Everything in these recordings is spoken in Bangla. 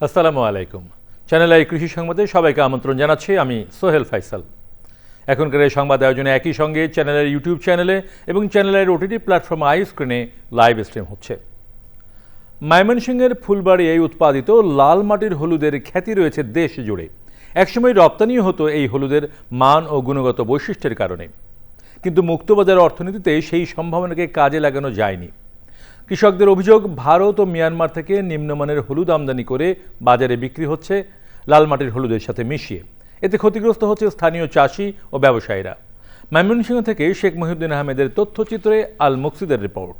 আসসালামু আলাইকুম। চ্যানেল আই কৃষি সংবাদে সবাইকে আমন্ত্রণ জানাচ্ছি। আমি সোহেল ফাইসাল। এখনকার এই সংবাদ আয়োজনে একই সঙ্গে চ্যানেলের ইউটিউব চ্যানেলে এবং চ্যানেলের ওটিটি প্ল্যাটফর্ম আই স্ক্রিনে লাইভ স্ট্রিম হচ্ছে। ময়মনসিংহের ফুলবাড়িয়ায় উৎপাদিত লাল মাটির হলুদের খ্যাতি রয়েছে দেশ জুড়ে। একসময় রপ্তানিও হতো এই হলুদের মান ও গুণগত বৈশিষ্ট্যের কারণে, কিন্তু মুক্তবাজার অর্থনীতিতে সেই সম্ভাবনাকে কাজে লাগানো যায়নি। কৃষকদের অভিযোগ, ভারত ও মিয়ানমার থেকে নিম্নমানের হলুদ আমদানি করে বাজারে বিক্রি হচ্ছে লাল মাটির হলুদের সাথে মিশিয়ে। এতে ক্ষতিগ্রস্ত হচ্ছে স্থানীয় চাষি ও ব্যবসায়ীরা। ময়মনসিংহ থেকে শেখ মহিউদ্দিন আহমেদের তথ্যচিত্রে আল মুকসিদের রিপোর্ট।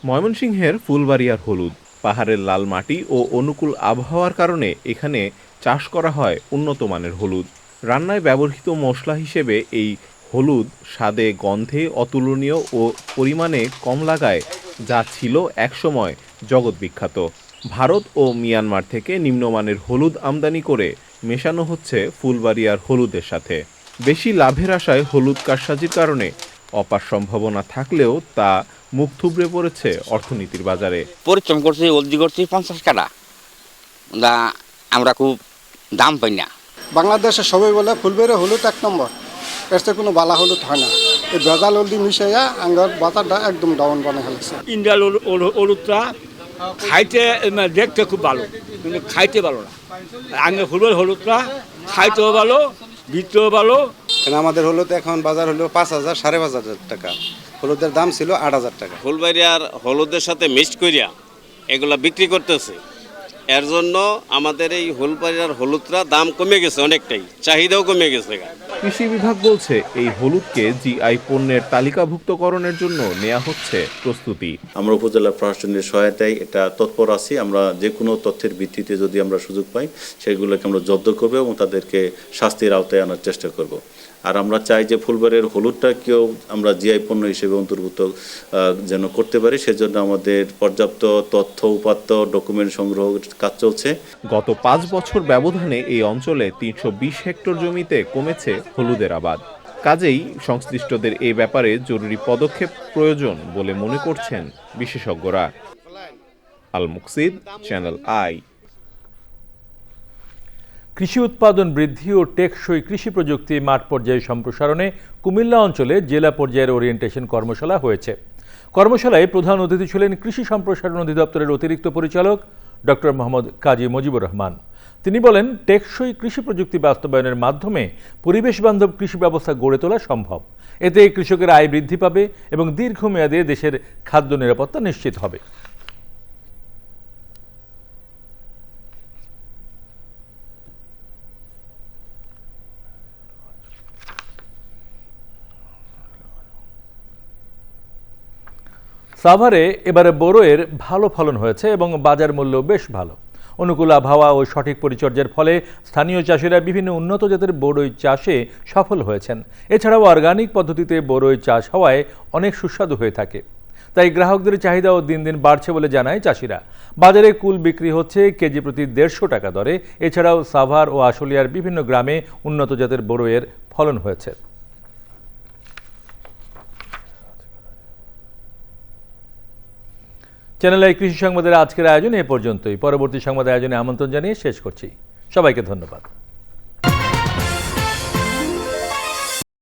ময়মনসিংহের ফুলবাড়িয়ার হলুদ। পাহাড়ের লাল মাটি ও অনুকূল আবহাওয়ার কারণে এখানে চাষ করা হয় উন্নত মানের হলুদ। রান্নায় ব্যবহৃত মশলা হিসেবে এই হলুদ স্বাদে গন্ধে অতুলনীয় ও পরিমাণে কম লাগায় যা ছিল একসময় জগৎ বিখ্যাত। ভারত ও মিয়ানমার থেকে নিম্নমানের হলুদ আমদানি করে মেশানো হচ্ছে ফুলবাড়িয়ার হলুদের সাথে। বেশি লাভের আশায় হলুদ কারসাজির কারণে অপার সম্ভাবনা থাকলেও তা মুখ থুবড়ে পড়েছে অর্থনীতির বাজারে। পরিশ্রম করছি, অলদি করছি 50 টাকা, আমরা খুব দাম পাই না। বাংলাদেশে সবাই বলে ফুলবাড়িয়া হলুদ এক নম্বর, এর কোনো বালা হলুদ হয় না। এই ভেজাল হলদি মিশাইয়া আঙ্গার বাজারটা একদম ডাউন বানিয়ে ফেলেছে। ইন্ডিয়ার হলুদটা খাইতে দেখতে খুব ভালো, কিন্তু খাইতে ভালো না। আগে হলুদটা খাইতেও ভালো, বিকতেও ভালো। আমাদের হলুদ এখন বাজার হলো 5,000 5,500 টাকা, হলুদের দাম ছিল 8,000 টাকা। ফুলবাড়িয়ার হলুদের সাথে মিক্সড করিয়া এগুলা বিক্রি করতেছে, এর জন্য আমাদের এই ফুলবাড়িয়ার হলুদটা দাম কমে গেছে অনেকটাই, চাহিদাও কমে গেছে। কৃষি বিভাগ বলছে এই হলুদকে জিআই পণ্যের তালিকাভুক্তকরণের জন্য নেওয়া হচ্ছে প্রস্তুতি। আমরা উপজেলা প্রশাসনের সহায়তায় এটা তৎপর আছি। আমরা যে কোনো তথ্যের ভিত্তিতে যদি আমরা সুযোগ পাই সেগুলোকে আমরা জব্দ করব এবং তাদেরকে শাস্তির আওতায় আনার চেষ্টা করব। আর আমরা চাই যে ফুলবাড়িয়ার হলুদটাকেও আমরা জিআই পণ্য হিসেবে অন্তর্ভুক্ত যেন করতে পারি। সেজন্য আমাদের পর্যাপ্ত তথ্য উপাত্ত ডকুমেন্ট সংগ্রহ কাজ চলছে। গত 5 বছর ব্যবধানে এই অঞ্চলে 320 হেক্টর জমিতে কমেছে হলুদের আবাদ। কাজেই সংশ্লিষ্টদের এ ব্যাপারে জরুরি পদক্ষেপ প্রয়োজন বলে মনে করছেন বিশেষজ্ঞরা। আল মুকসিদ, চ্যানেল আই। কৃষি উৎপাদন বৃদ্ধি ও টেকসই কৃষি প্রযুক্তি মাঠ পর্যায়ে সম্প্রসারণে কুমিল্লা অঞ্চলে জেলা পর্যায়ের ওরিয়েন্টেশন কর্মশালা হয়েছে। কর্মশালায় প্রধান অতিথি ছিলেন কৃষি সম্প্রসারণ অধিদপ্তরের অতিরিক্ত পরিচালক ডক্টর মোহাম্মদ কাজী মুজিবুর রহমান। তিনি বলেন, টেকসই কৃষি প্রযুক্তি বাস্তবায়নের মাধ্যমে পরিবেশ বান্ধব কৃষি ব্যবস্থা গড়ে তোলা সম্ভব। এতে কৃষকের আয় বৃদ্ধি পাবে এবং দীর্ঘমেয়াদে দেশের খাদ্য নিরাপত্তা নিশ্চিত হবে। সাভারে এবারে বড়ইয়ের ভালো ফলন হয়েছে এবং বাজার মূল্য বেশ ভালো। অনুকূল আবহাওয়া ও সঠিক পরিচর্যার ফলে স্থানীয় চাষিরা বিভিন্ন উন্নত জাতের বড়ই চাষে সফল হয়েছেন। এছাড়াও অর্গানিক পদ্ধতিতে বড়ই চাষ হওয়ায় অনেক সুস্বাদু হয়ে থাকে। তাই গ্রাহকদের চাহিদাও দিন দিন বাড়ছে বলে জানায় চাষিরা। বাজারে কুল বিক্রি হচ্ছে কেজি প্রতি 150 টাকা দরে। এছাড়াও সাভার ও আশুলিয়ার বিভিন্ন গ্রামে উন্নত জাতের বড়ইয়ের ফলন হয়েছে। চ্যানেল আই কৃষি সংবাদের আজকের আয়োজন এ পর্যন্তই। পরবর্তী সংবাদ আয়োজনে আমন্ত্রণ জানিয়ে শেষ করছি। সবাইকে ধন্যবাদ।